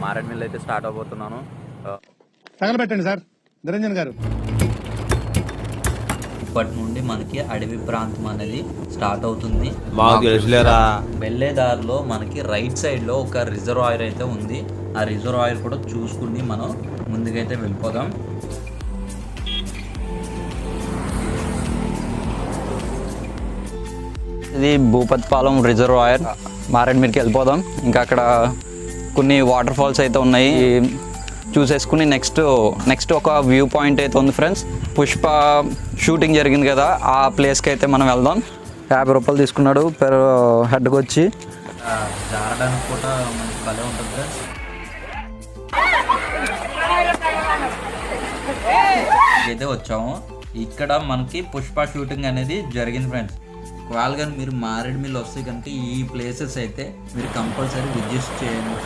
మారేడుమిల్లి అయితే start అవబోతున్నాను. తగలబెట్టండి sir Niranjan గారు. ఇప్పటి నుండి మనకి అడవి ప్రాంతం అనేది స్టార్ట్ అవుతుంది. మాకు తెలుసులేరా. వెళ్ళే దారిలో మనకి రైట్ సైడ్ లో ఒక రిజర్వాయర్ అయితే ఉంది. ఆ రిజర్వాయర్ కూడా చూసుకుని మనం ముందుకైతే వెళ్ళిపోదాం. ఇది భూపతిపాలెం రిజర్వాయర్. మారేడుమిల్లికి వెళ్ళిపోదాం. ఇంకా అక్కడ కొన్ని వాటర్ ఫాల్స్ అయితే ఉన్నాయి, చూసేసుకుని నెక్స్ట్ ఒక వ్యూ పాయింట్ అయితే ఉంది ఫ్రెండ్స్. పుష్ప షూటింగ్ జరిగింది కదా, ఆ ప్లేస్కి అయితే మనం వెళ్దాం. 50 రూపాయలు తీసుకున్నాడు పెర్ హెడ్కి వచ్చి. జారడానికి కూడా మనకి భలే ఉంటుంది ఫ్రెండ్స్. ఇదైతే వచ్చాము. ఇక్కడ మనకి పుష్ప షూటింగ్ అనేది జరిగింది ఫ్రెండ్స్. ఒకవేళ కానీ మీరు మారేడుమిల్లి వస్తే కనుక ఈ ప్లేసెస్ అయితే మీరు కంపల్సరీ విజిట్ చేయండి ఫ్రెండ్స్.